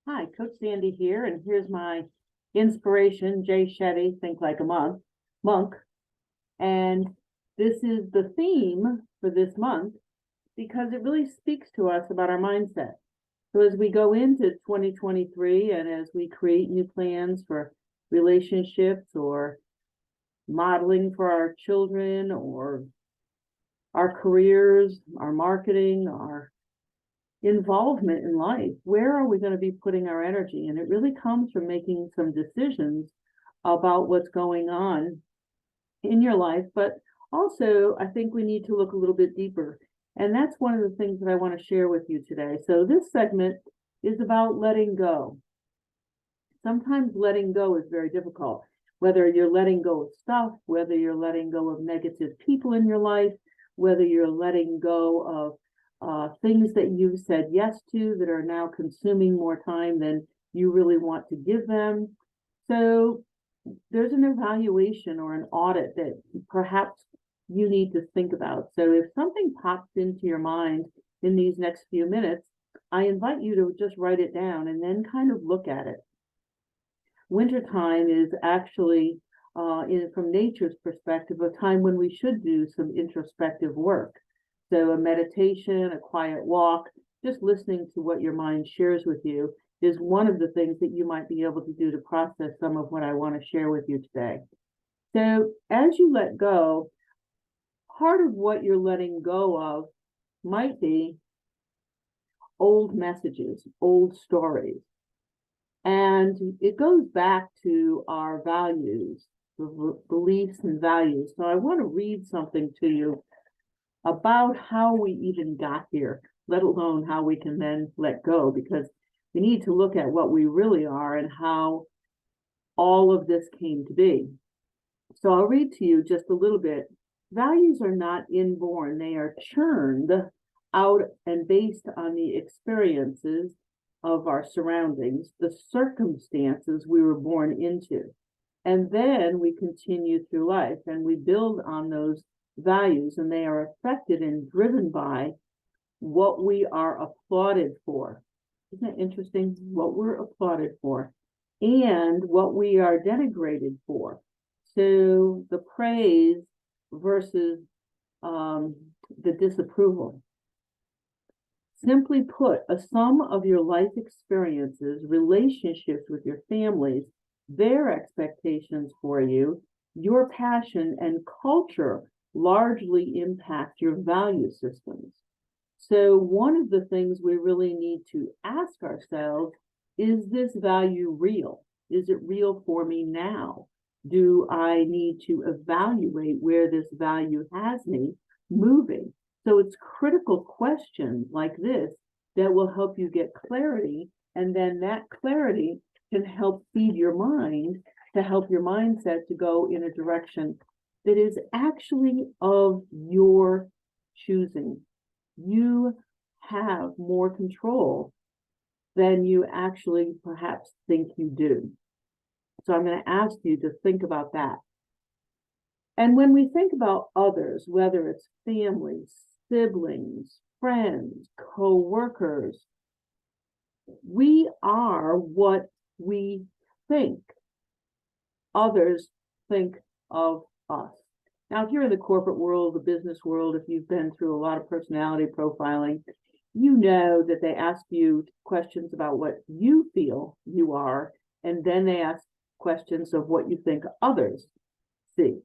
Hi, Coach Sandy here, and here's my inspiration, Jay Shetty, Think Like a Monk. And this is the theme for this month because it really speaks to us about our mindset. So as we go into 2023 and as we create new plans for relationships or modeling for our children or our careers, our marketing, our involvement in life, where are we going to be putting our energy? And it really comes from making some decisions about what's going on in your life. But also, I think we need to look a little bit deeper. And that's one of the things that I want to share with you today. So this segment is about letting go. Sometimes letting go is very difficult, whether you're letting go of stuff, whether you're letting go of negative people in your life, whether you're letting go of things that you've said yes to that are now consuming more time than you really want to give them. So there's an evaluation or an audit that perhaps you need to think about. So if something pops into your mind in these next few minutes, I invite you to just write it down and then kind of look at it. Wintertime is actually, from nature's perspective, a time when we should do some introspective work. So a meditation, a quiet walk, just listening to what your mind shares with you is one of the things that you might be able to do to process some of what I want to share with you today. So as you let go, part of what you're letting go of might be old messages, old stories. And it goes back to our values, beliefs and values. So I want to read something to you about how we even got here, let alone how we can then let go, because we need to look at what we really are and how all of this came to be. So I'll read to you just a little bit. Values are not inborn, they are churned out and based on the experiences of our surroundings, the circumstances we were born into. And then we continue through life and we build on those values, and they are affected and driven by what we are applauded for. Isn't it interesting? What we're applauded for and what we are denigrated for. So the praise versus the disapproval. Simply put, a sum of your life experiences, relationships with your families, their expectations for you, your passion and culture largely impact your value systems. So one of the things we really need to ask ourselves, is this value real? Is it real for me now? Do I need to evaluate where this value has me moving? So it's critical questions like this that will help you get clarity, and then that clarity can help feed your mind to help your mindset to go in a direction that is actually of your choosing. You have more control than you actually perhaps think you do. So I'm going to ask you to think about that. And when we think about others, whether it's family, siblings, friends, co-workers, we are what we think others think of us. Now, if you're in the corporate world, the business world, if you've been through a lot of personality profiling, you know that they ask you questions about what you feel you are, and then they ask questions of what you think others see.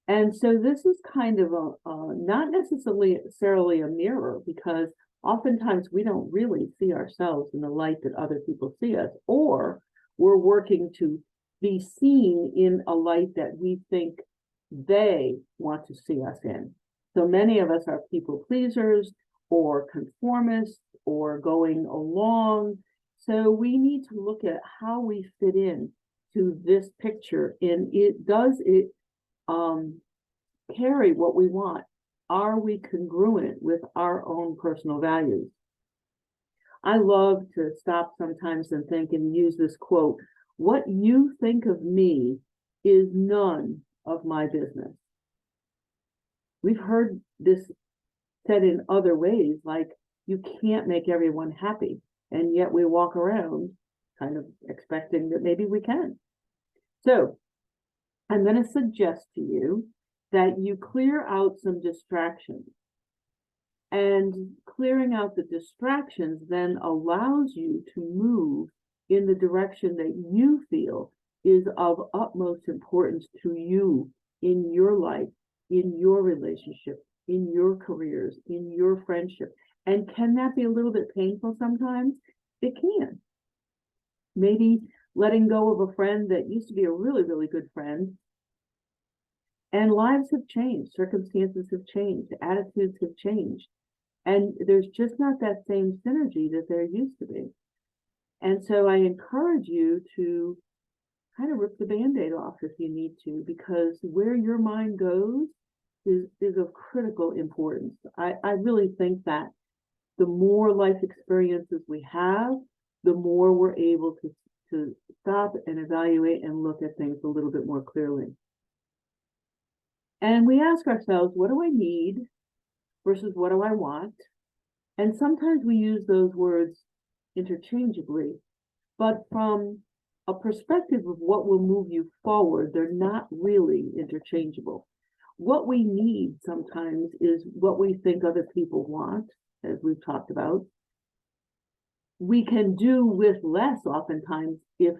And so this is kind of not necessarily a mirror, because oftentimes we don't really see ourselves in the light that other people see us, or we're working to be seen in a light that we think they want to see us in. So many of us are people pleasers or conformists or going along. So we need to look at how we fit in to this picture, and does it carry what we want? Are we congruent with our own personal values? I love to stop sometimes and think and use this quote: what you think of me is none of my business. We've heard this said in other ways, like you can't make everyone happy. And yet we walk around kind of expecting that maybe we can. So I'm going to suggest to you that you clear out some distractions. And clearing out the distractions then allows you to move in the direction that you feel is of utmost importance to you in your life, in your relationship, in your careers, in your friendship. And can that be a little bit painful sometimes? It can. Maybe letting go of a friend that used to be a really, really good friend. And lives have changed, circumstances have changed, attitudes have changed. And there's just not that same synergy that there used to be. And so I encourage you to kind of rip the Band-Aid off if you need to, because where your mind goes is of critical importance. I really think that the more life experiences we have, the more we're able to stop and evaluate and look at things a little bit more clearly. And we ask ourselves, what do I need versus what do I want? And sometimes we use those words interchangeably, but from a perspective of what will move you forward, they're not really interchangeable. What we need sometimes is what we think other people want, as we've talked about. We can do with less oftentimes if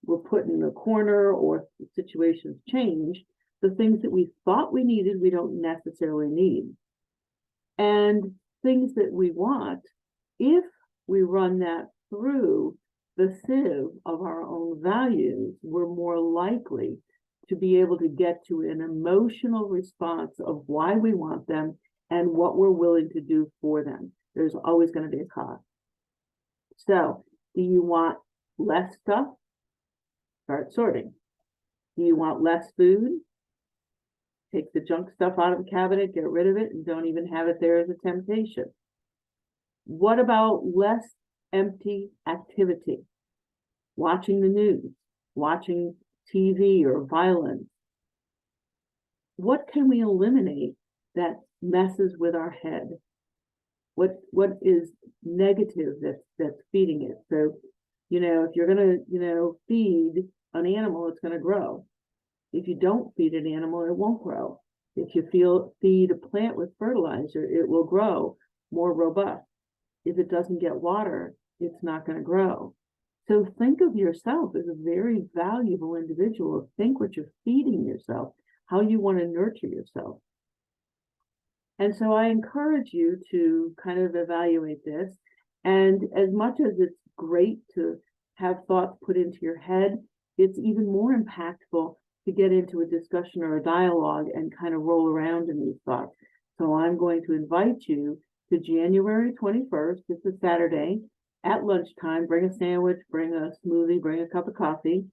we're put in a corner or situations change. The things that we thought we needed, we don't necessarily need. And things that we want, if we run that through the sieve of our own values, we're more likely to be able to get to an emotional response of why we want them and what we're willing to do for them. There's always going to be a cost. So, do you want less stuff? Start sorting. Do you want less food? Take the junk stuff out of the cabinet, get rid of it, and don't even have it there as a temptation. What about less empty activity? Watching the news, watching TV or violence. What can we eliminate that messes with our head? What is negative that's feeding it? So, if you're gonna, feed an animal, it's gonna grow. If you don't feed an animal, it won't grow. If you feed a plant with fertilizer, it will grow more robust. If it doesn't get water, it's not going to grow. So think of yourself as a very valuable individual. Think what you're feeding yourself, how you want to nurture yourself. And so I encourage you to kind of evaluate this. And as much as it's great to have thoughts put into your head, it's even more impactful to get into a discussion or a dialogue and kind of roll around in these thoughts. So I'm going to invite you to January 21st, it's a Saturday, at lunchtime. Bring a sandwich, bring a smoothie, bring a cup of coffee,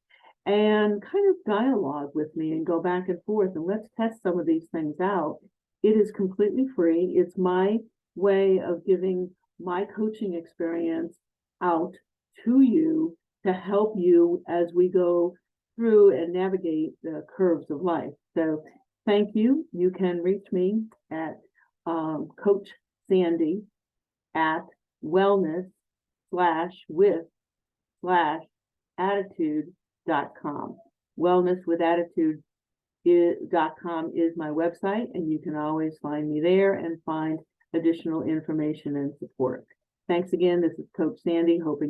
and kind of dialogue with me and go back and forth, and let's test some of these things out. It is completely free. It's my way of giving my coaching experience out to you to help you as we go through and navigate the curves of life. So thank you. You can reach me at Coach Sandy at wellness/with/attitude.com. Wellnesswithattitude.com is my website, and you can always find me there and find additional information and support. Thanks again. This is Coach Sandy, hoping you